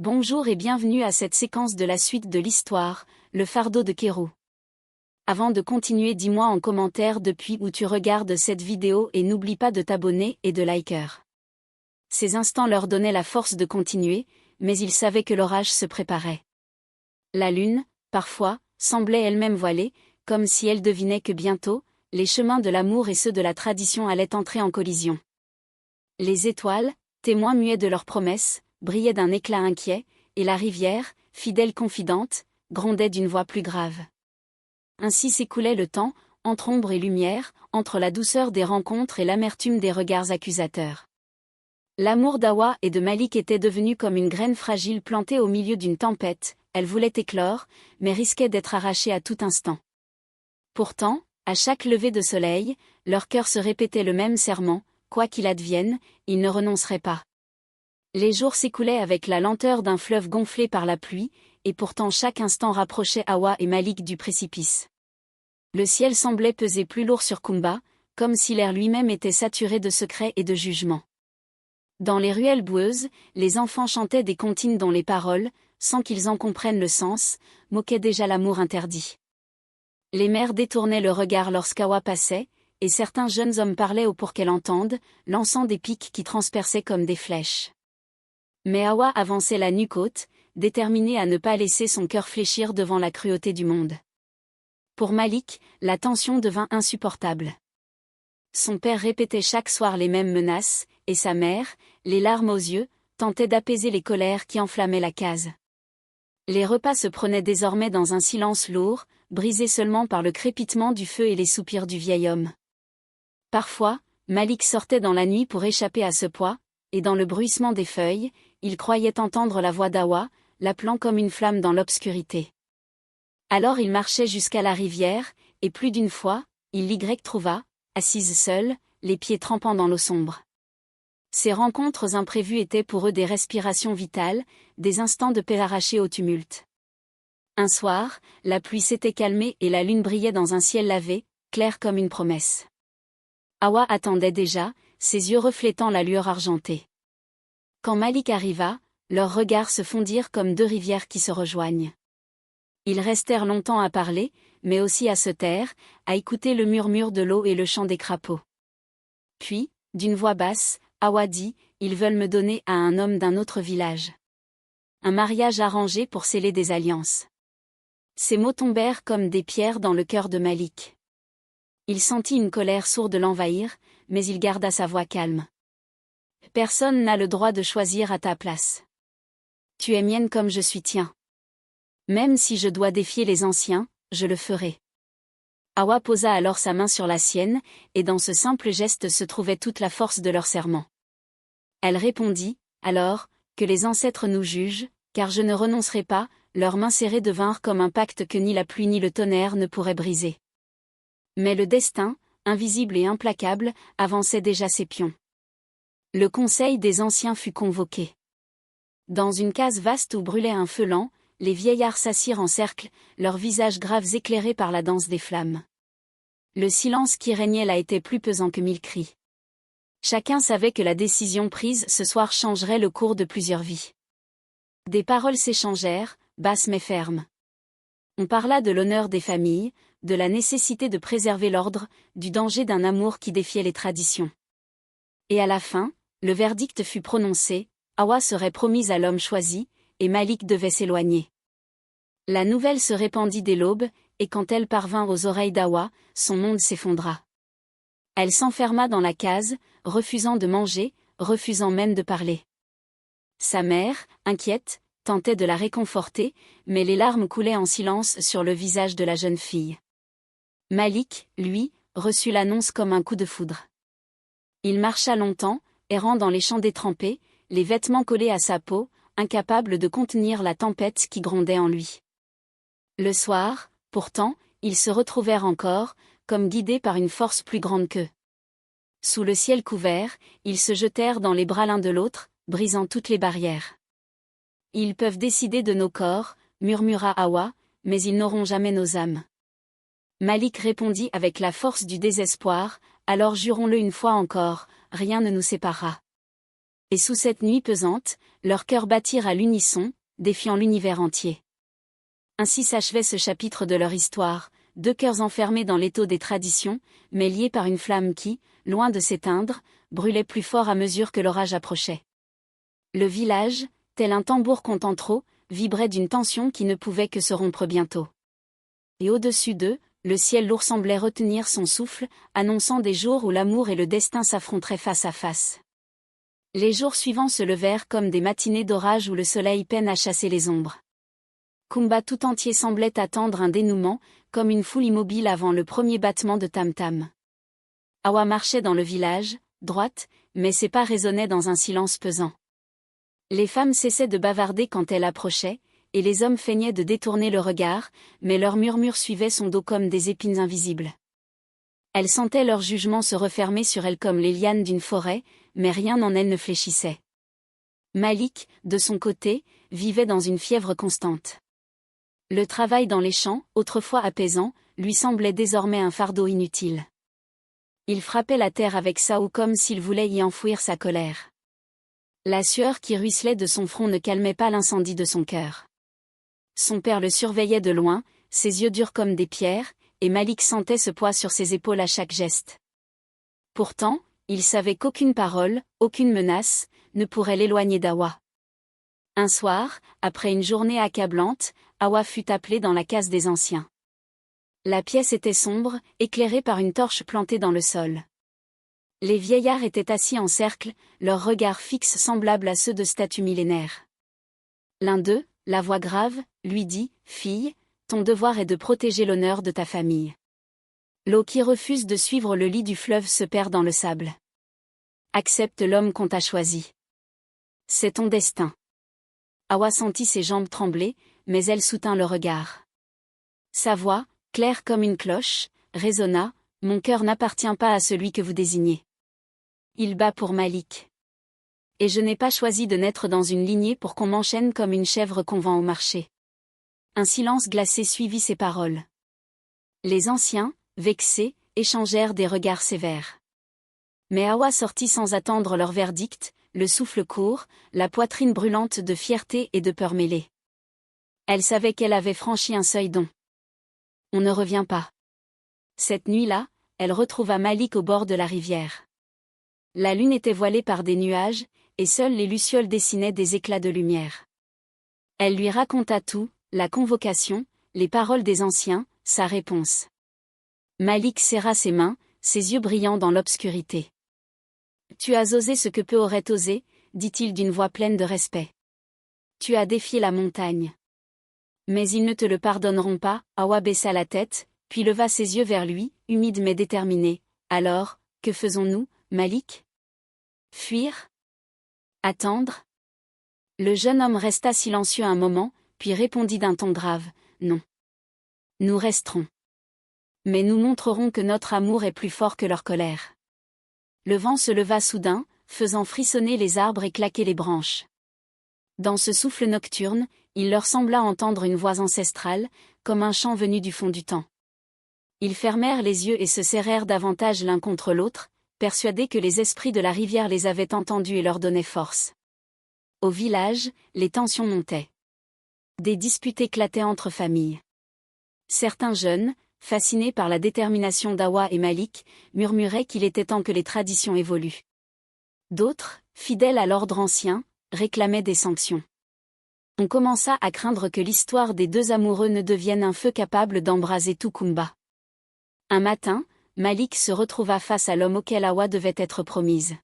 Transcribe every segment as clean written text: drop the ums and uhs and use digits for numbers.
Bonjour et bienvenue à cette séquence de la suite de l'histoire, le fardeau de Kérou. Avant de continuer, dis-moi en commentaire depuis où tu regardes cette vidéo et n'oublie pas de t'abonner et de liker. Ces instants leur donnaient la force de continuer, mais ils savaient que l'orage se préparait. La lune, parfois, semblait elle-même voilée, comme si elle devinait que bientôt, les chemins de l'amour et ceux de la tradition allaient entrer en collision. Les étoiles, témoins muets de leurs promesses, brillaient d'un éclat inquiet, et la rivière, fidèle confidente, grondait d'une voix plus grave. Ainsi s'écoulait le temps, entre ombre et lumière, entre la douceur des rencontres et l'amertume des regards accusateurs. L'amour d'Awa et de Malik était devenu comme une graine fragile plantée au milieu d'une tempête, elle voulait éclore, mais risquait d'être arrachée à tout instant. Pourtant, à chaque lever de soleil, leur cœur se répétait le même serment, quoi qu'il advienne, ils ne renonceraient pas. Les jours s'écoulaient avec la lenteur d'un fleuve gonflé par la pluie, et pourtant chaque instant rapprochait Awa et Malik du précipice. Le ciel semblait peser plus lourd sur Kumba, comme si l'air lui-même était saturé de secrets et de jugements. Dans les ruelles boueuses, les enfants chantaient des comptines dont les paroles, sans qu'ils en comprennent le sens, moquaient déjà l'amour interdit. Les mères détournaient le regard lorsqu'Awa passait, et certains jeunes hommes parlaient pour qu'elle entende, lançant des pics qui transperçaient comme des flèches. Mais Awa avançait la nuque haute, déterminée à ne pas laisser son cœur fléchir devant la cruauté du monde. Pour Malik, la tension devint insupportable. Son père répétait chaque soir les mêmes menaces, et sa mère, les larmes aux yeux, tentait d'apaiser les colères qui enflammaient la case. Les repas se prenaient désormais dans un silence lourd, brisé seulement par le crépitement du feu et les soupirs du vieil homme. Parfois, Malik sortait dans la nuit pour échapper à ce poids, et dans le bruissement des feuilles, il croyait entendre la voix d'Awa, l'appelant comme une flamme dans l'obscurité. Alors il marchait jusqu'à la rivière, et plus d'une fois, il l'y trouva, assise seule, les pieds trempant dans l'eau sombre. Ces rencontres imprévues étaient pour eux des respirations vitales, des instants de paix arrachés au tumulte. Un soir, la pluie s'était calmée et la lune brillait dans un ciel lavé, clair comme une promesse. Awa attendait déjà, ses yeux reflétant la lueur argentée. Quand Malik arriva, leurs regards se fondirent comme deux rivières qui se rejoignent. Ils restèrent longtemps à parler, mais aussi à se taire, à écouter le murmure de l'eau et le chant des crapauds. Puis, d'une voix basse, Awa dit, « Ils veulent me donner à un homme d'un autre village. » Un mariage arrangé pour sceller des alliances. Ces mots tombèrent comme des pierres dans le cœur de Malik. Il sentit une colère sourde l'envahir, mais il garda sa voix calme. « Personne n'a le droit de choisir à ta place. Tu es mienne comme je suis tien. Même si je dois défier les anciens, je le ferai. » Awa posa alors sa main sur la sienne, et dans ce simple geste se trouvait toute la force de leur serment. Elle répondit, « Alors, que les ancêtres nous jugent, car je ne renoncerai pas. » Leurs mains serrées devinrent comme un pacte que ni la pluie ni le tonnerre ne pourraient briser. Mais le destin, invisible et implacable, avançait déjà ses pions. Le conseil des anciens fut convoqué. Dans une case vaste où brûlait un feu lent, les vieillards s'assirent en cercle, leurs visages graves éclairés par la danse des flammes. Le silence qui régnait là était plus pesant que 1000 cris. Chacun savait que la décision prise ce soir changerait le cours de plusieurs vies. Des paroles s'échangèrent, basses mais fermes. On parla de l'honneur des familles, de la nécessité de préserver l'ordre, du danger d'un amour qui défiait les traditions. Et à la fin, le verdict fut prononcé, Awa serait promise à l'homme choisi, et Malik devait s'éloigner. La nouvelle se répandit dès l'aube, et quand elle parvint aux oreilles d'Awa, son monde s'effondra. Elle s'enferma dans la case, refusant de manger, refusant même de parler. Sa mère, inquiète, tentait de la réconforter, mais les larmes coulaient en silence sur le visage de la jeune fille. Malik, lui, reçut l'annonce comme un coup de foudre. Il marcha longtemps, errant dans les champs détrempés, les vêtements collés à sa peau, incapable de contenir la tempête qui grondait en lui. Le soir, pourtant, ils se retrouvèrent encore, comme guidés par une force plus grande qu'eux. Sous le ciel couvert, ils se jetèrent dans les bras l'un de l'autre, brisant toutes les barrières. « Ils peuvent décider de nos corps, » murmura Awa, « mais ils n'auront jamais nos âmes. » Malik répondit avec la force du désespoir, « Alors jurons-le une fois encore, rien ne nous séparera. » Et sous cette nuit pesante, leurs cœurs battirent à l'unisson, défiant l'univers entier. Ainsi s'achevait ce chapitre de leur histoire, deux cœurs enfermés dans l'étau des traditions, mais liés par une flamme qui, loin de s'éteindre, brûlait plus fort à mesure que l'orage approchait. Le village, tel un tambour comptant trop, vibrait d'une tension qui ne pouvait que se rompre bientôt. Et au-dessus d'eux, le ciel lourd semblait retenir son souffle, annonçant des jours où l'amour et le destin s'affronteraient face à face. Les jours suivants se levèrent comme des matinées d'orage où le soleil peine à chasser les ombres. Kumba tout entier semblait attendre un dénouement, comme une foule immobile avant le premier battement de tam-tam. Awa marchait dans le village, droite, mais ses pas résonnaient dans un silence pesant. Les femmes cessaient de bavarder quand elle approchait, et les hommes feignaient de détourner le regard, mais leurs murmures suivaient son dos comme des épines invisibles. Elle sentait leur jugement se refermer sur elle comme les lianes d'une forêt, mais rien en elle ne fléchissait. Malik, de son côté, vivait dans une fièvre constante. Le travail dans les champs, autrefois apaisant, lui semblait désormais un fardeau inutile. Il frappait la terre avec Sao comme s'il voulait y enfouir sa colère. La sueur qui ruisselait de son front ne calmait pas l'incendie de son cœur. Son père le surveillait de loin, ses yeux durs comme des pierres, et Malik sentait ce poids sur ses épaules à chaque geste. Pourtant, il savait qu'aucune parole, aucune menace, ne pourrait l'éloigner d'Awa. Un soir, après une journée accablante, Awa fut appelée dans la case des anciens. La pièce était sombre, éclairée par une torche plantée dans le sol. Les vieillards étaient assis en cercle, leurs regards fixes semblables à ceux de statues millénaires. L'un d'eux, la voix grave, lui dit « Fille, ton devoir est de protéger l'honneur de ta famille. L'eau qui refuse de suivre le lit du fleuve se perd dans le sable. Accepte l'homme qu'on t'a choisi. C'est ton destin. » Awa sentit ses jambes trembler, mais elle soutint le regard. Sa voix, claire comme une cloche, résonna « Mon cœur n'appartient pas à celui que vous désignez. Il bat pour Malik. Et je n'ai pas choisi de naître dans une lignée pour qu'on m'enchaîne comme une chèvre qu'on vend au marché. » Un silence glacé suivit ces paroles. Les anciens, vexés, échangèrent des regards sévères. Mais Awa sortit sans attendre leur verdict, le souffle court, la poitrine brûlante de fierté et de peur mêlée. Elle savait qu'elle avait franchi un seuil dont on ne revient pas. Cette nuit-là, elle retrouva Malik au bord de la rivière. La lune était voilée par des nuages, et seules les lucioles dessinaient des éclats de lumière. Elle lui raconta tout, la convocation, les paroles des anciens, sa réponse. Malik serra ses mains, ses yeux brillants dans l'obscurité. « Tu as osé ce que peu aurait osé, » dit-il d'une voix pleine de respect. « Tu as défié la montagne. Mais ils ne te le pardonneront pas. » Awa baissa la tête, puis leva ses yeux vers lui, humide mais déterminé. « Alors, que faisons-nous, Malik ? Fuir ? Attendre ?» Le jeune homme resta silencieux un moment, puis répondit d'un ton grave, « Non. Nous resterons. Mais nous montrerons que notre amour est plus fort que leur colère. » Le vent se leva soudain, faisant frissonner les arbres et claquer les branches. Dans ce souffle nocturne, il leur sembla entendre une voix ancestrale, comme un chant venu du fond du temps. Ils fermèrent les yeux et se serrèrent davantage l'un contre l'autre, persuadés que les esprits de la rivière les avaient entendus et leur donnaient force. Au village, les tensions montaient. Des disputes éclataient entre familles. Certains jeunes, fascinés par la détermination d'Awa et Malik, murmuraient qu'il était temps que les traditions évoluent. D'autres, fidèles à l'ordre ancien, réclamaient des sanctions. On commença à craindre que l'histoire des deux amoureux ne devienne un feu capable d'embraser tout Kumba. Un matin, Malik se retrouva face à l'homme auquel Awa devait être promise.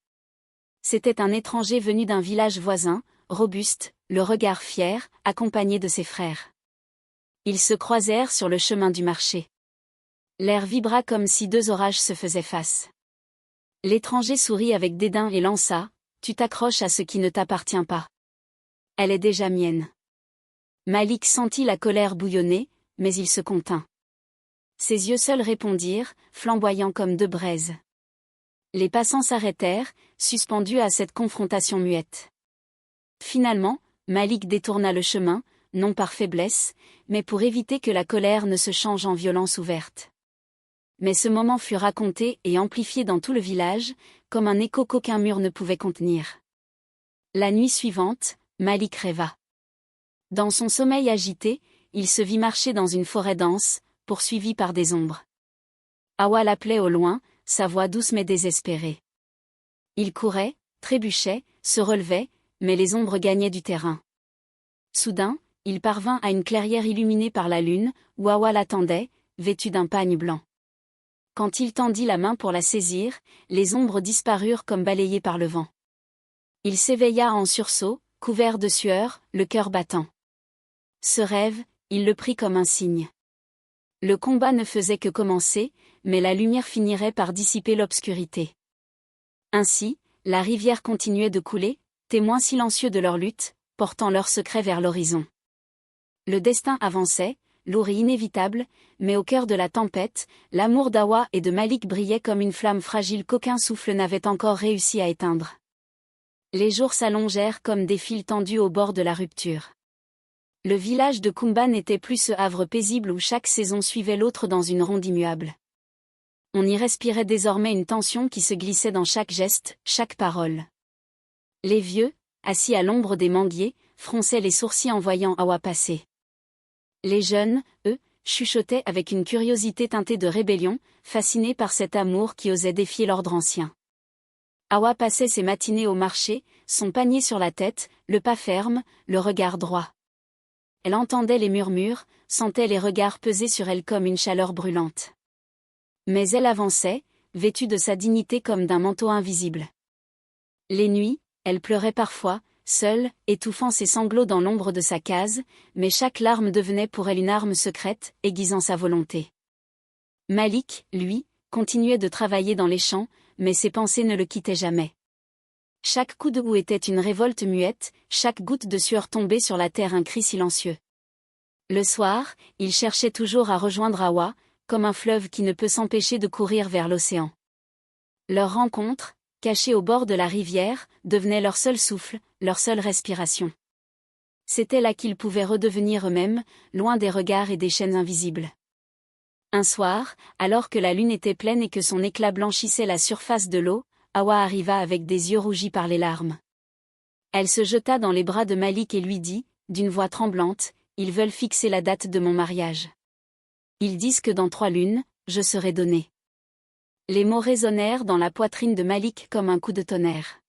C'était un étranger venu d'un village voisin, robuste, le regard fier, accompagné de ses frères. Ils se croisèrent sur le chemin du marché. L'air vibra comme si deux orages se faisaient face. L'étranger sourit avec dédain et lança « Tu t'accroches à ce qui ne t'appartient pas. Elle est déjà mienne. » Malik sentit la colère bouillonner, mais il se contint. Ses yeux seuls répondirent, flamboyants comme deux braises. Les passants s'arrêtèrent, suspendus à cette confrontation muette. Finalement, Malik détourna le chemin, non par faiblesse, mais pour éviter que la colère ne se change en violence ouverte. Mais ce moment fut raconté et amplifié dans tout le village, comme un écho qu'aucun mur ne pouvait contenir. La nuit suivante, Malik rêva. Dans son sommeil agité, il se vit marcher dans une forêt dense, poursuivi par des ombres. Hawa l'appelait au loin, sa voix douce mais désespérée. Il courait, trébuchait, se relevait, mais les ombres gagnaient du terrain. Soudain, il parvint à une clairière illuminée par la lune, où Hawa l'attendait, vêtue d'un pagne blanc. Quand il tendit la main pour la saisir, les ombres disparurent comme balayées par le vent. Il s'éveilla en sursaut, couvert de sueur, le cœur battant. Ce rêve, il le prit comme un signe. Le combat ne faisait que commencer, mais la lumière finirait par dissiper l'obscurité. Ainsi, la rivière continuait de couler, témoin silencieux de leur lutte, portant leurs secrets vers l'horizon. Le destin avançait, lourd et inévitable, mais au cœur de la tempête, l'amour d'Hawa et de Malik brillait comme une flamme fragile qu'aucun souffle n'avait encore réussi à éteindre. Les jours s'allongèrent comme des fils tendus au bord de la rupture. Le village de Kumba n'était plus ce havre paisible où chaque saison suivait l'autre dans une ronde immuable. On y respirait désormais une tension qui se glissait dans chaque geste, chaque parole. Les vieux, assis à l'ombre des manguiers, fronçaient les sourcils en voyant Hawa passer. Les jeunes, eux, chuchotaient avec une curiosité teintée de rébellion, fascinés par cet amour qui osait défier l'ordre ancien. Hawa passait ses matinées au marché, son panier sur la tête, le pas ferme, le regard droit. Elle entendait les murmures, sentait les regards peser sur elle comme une chaleur brûlante. Mais elle avançait, vêtue de sa dignité comme d'un manteau invisible. Les nuits, elle pleurait parfois, seule, étouffant ses sanglots dans l'ombre de sa case, mais chaque larme devenait pour elle une arme secrète, aiguisant sa volonté. Malik, lui, continuait de travailler dans les champs, mais ses pensées ne le quittaient jamais. Chaque coup de houe était une révolte muette, chaque goutte de sueur tombait sur la terre un cri silencieux. Le soir, il cherchait toujours à rejoindre Hawa, comme un fleuve qui ne peut s'empêcher de courir vers l'océan. Leur rencontre, cachée au bord de la rivière, devenait leur seul souffle, leur seule respiration. C'était là qu'ils pouvaient redevenir eux-mêmes, loin des regards et des chaînes invisibles. Un soir, alors que la lune était pleine et que son éclat blanchissait la surface de l'eau, Hawa arriva avec des yeux rougis par les larmes. Elle se jeta dans les bras de Malik et lui dit, d'une voix tremblante, « Ils veulent fixer la date de mon mariage. Ils disent que dans 3 lunes, je serai donnée. » Les mots résonnèrent dans la poitrine de Malik comme un coup de tonnerre.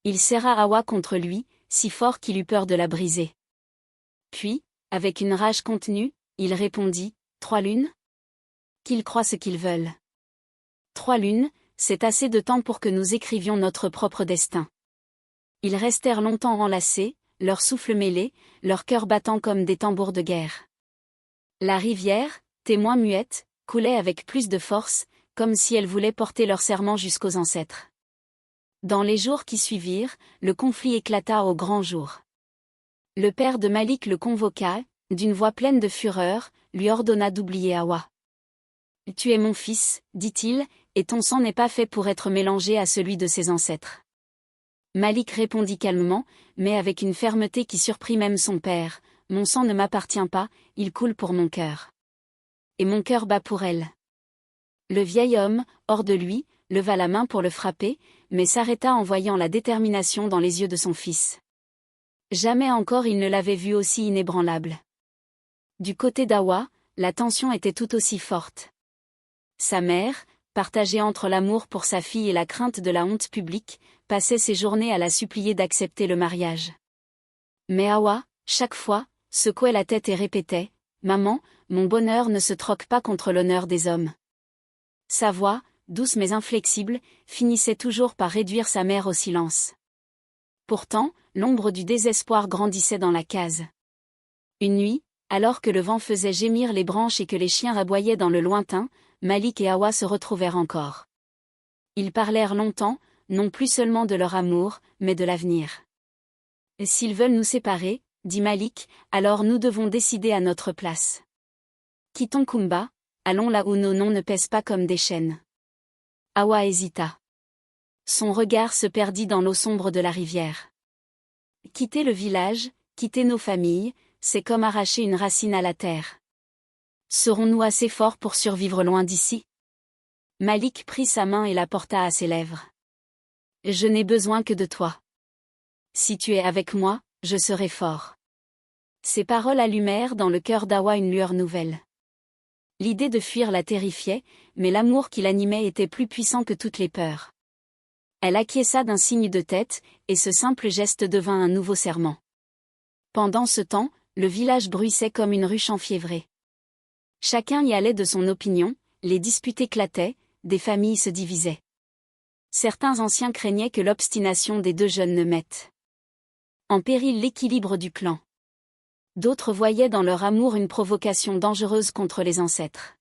Il serra Hawa contre lui, si fort qu'il eut peur de la briser. Puis, avec une rage contenue, il répondit, « 3 lunes ? Qu'ils croient ce qu'ils veulent. 3 lunes, c'est assez de temps pour que nous écrivions notre propre destin. » Ils restèrent longtemps enlacés, leurs souffles mêlés, leurs cœurs battant comme des tambours de guerre. La rivière, témoin muette, coulait avec plus de force, comme si elle voulait porter leur serment jusqu'aux ancêtres. Dans les jours qui suivirent, le conflit éclata au grand jour. Le père de Malik le convoqua, d'une voix pleine de fureur, lui ordonna d'oublier Hawa. « Tu es mon fils, dit-il, et ton sang n'est pas fait pour être mélangé à celui de ses ancêtres. » Malik répondit calmement, mais avec une fermeté qui surprit même son père, « Mon sang ne m'appartient pas, il coule pour mon cœur. Et mon cœur bat pour elle. » Le vieil homme, hors de lui, leva la main pour le frapper, mais s'arrêta en voyant la détermination dans les yeux de son fils. Jamais encore il ne l'avait vu aussi inébranlable. Du côté d'Hawa, la tension était tout aussi forte. Sa mère, partagée entre l'amour pour sa fille et la crainte de la honte publique, passait ses journées à la supplier d'accepter le mariage. Mais Hawa, chaque fois, secouait la tête et répétait, « Maman, mon bonheur ne se troque pas contre l'honneur des hommes. » Sa voix, douce mais inflexible, finissait toujours par réduire sa mère au silence. Pourtant, l'ombre du désespoir grandissait dans la case. Une nuit, alors que le vent faisait gémir les branches et que les chiens aboyaient dans le lointain, Malik et Hawa se retrouvèrent encore. Ils parlèrent longtemps, non plus seulement de leur amour, mais de l'avenir. « S'ils veulent nous séparer, dit Malik, alors nous devons décider à notre place. Quittons Kumba, allons là où nos noms ne pèsent pas comme des chaînes. » Hawa hésita. Son regard se perdit dans l'eau sombre de la rivière. Quitter le village, quitter nos familles, c'est comme arracher une racine à la terre. Serons-nous assez forts pour survivre loin d'ici? Malik prit sa main et la porta à ses lèvres. Je n'ai besoin que de toi. Si tu es avec moi, je serai fort. Ces paroles allumèrent dans le cœur d'Awa une lueur nouvelle. L'idée de fuir la terrifiait, mais l'amour qui l'animait était plus puissant que toutes les peurs. Elle acquiesça d'un signe de tête, et ce simple geste devint un nouveau serment. Pendant ce temps, le village bruissait comme une ruche enfiévrée. Chacun y allait de son opinion, les disputes éclataient, des familles se divisaient. Certains anciens craignaient que l'obstination des deux jeunes ne mette en péril l'équilibre du clan. D'autres voyaient dans leur amour une provocation dangereuse contre les ancêtres.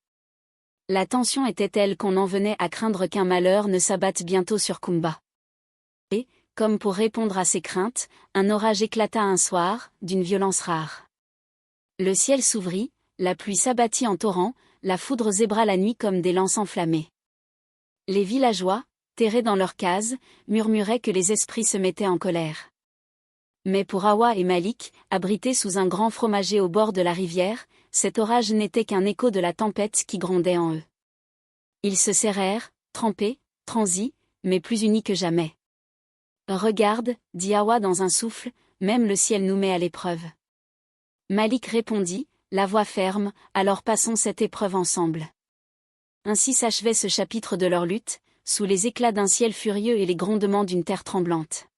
La tension était telle qu'on en venait à craindre qu'un malheur ne s'abatte bientôt sur Kumba. Et, comme pour répondre à ces craintes, un orage éclata un soir, d'une violence rare. Le ciel s'ouvrit, la pluie s'abattit en torrent, la foudre zébra la nuit comme des lances enflammées. Les villageois, terrés dans leurs cases, murmuraient que les esprits se mettaient en colère. Mais pour Awa et Malik, abrités sous un grand fromager au bord de la rivière, cet orage n'était qu'un écho de la tempête qui grondait en eux. Ils se serrèrent, trempés, transis, mais plus unis que jamais. « Regarde, dit Awa dans un souffle, même le ciel nous met à l'épreuve. » Malik répondit, la voix ferme, alors passons cette épreuve ensemble. Ainsi s'achevait ce chapitre de leur lutte, sous les éclats d'un ciel furieux et les grondements d'une terre tremblante.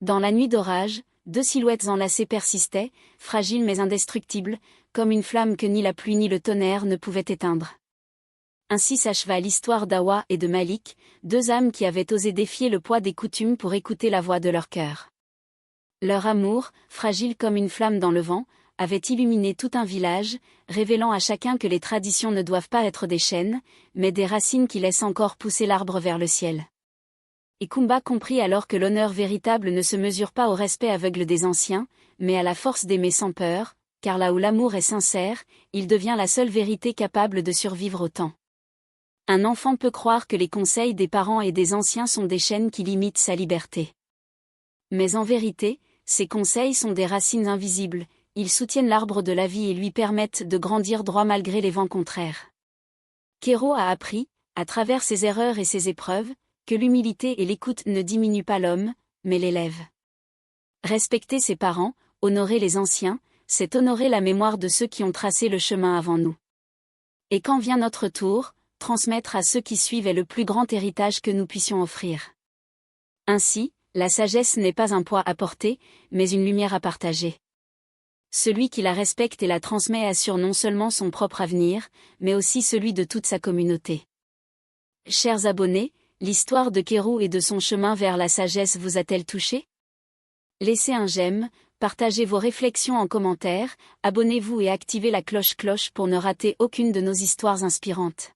Dans la nuit d'orage, deux silhouettes enlacées persistaient, fragiles mais indestructibles, comme une flamme que ni la pluie ni le tonnerre ne pouvaient éteindre. Ainsi s'acheva l'histoire d'Awa et de Malik, deux âmes qui avaient osé défier le poids des coutumes pour écouter la voix de leur cœur. Leur amour, fragile comme une flamme dans le vent, avait illuminé tout un village, révélant à chacun que les traditions ne doivent pas être des chaînes, mais des racines qui laissent encore pousser l'arbre vers le ciel. Et Kumba comprit alors que l'honneur véritable ne se mesure pas au respect aveugle des anciens, mais à la force d'aimer sans peur, car là où l'amour est sincère, il devient la seule vérité capable de survivre au temps. Un enfant peut croire que les conseils des parents et des anciens sont des chaînes qui limitent sa liberté. Mais en vérité, ces conseils sont des racines invisibles, ils soutiennent l'arbre de la vie et lui permettent de grandir droit malgré les vents contraires. Kero a appris, à travers ses erreurs et ses épreuves, que l'humilité et l'écoute ne diminuent pas l'homme, mais l'élèvent. Respecter ses parents, honorer les anciens, c'est honorer la mémoire de ceux qui ont tracé le chemin avant nous. Et quand vient notre tour, transmettre à ceux qui suivent est le plus grand héritage que nous puissions offrir. Ainsi, la sagesse n'est pas un poids à porter, mais une lumière à partager. Celui qui la respecte et la transmet assure non seulement son propre avenir, mais aussi celui de toute sa communauté. Chers abonnés, l'histoire de Kero et de son chemin vers la sagesse vous a-t-elle touché? Laissez un j'aime, partagez vos réflexions en commentaire, abonnez-vous et activez la cloche pour ne rater aucune de nos histoires inspirantes.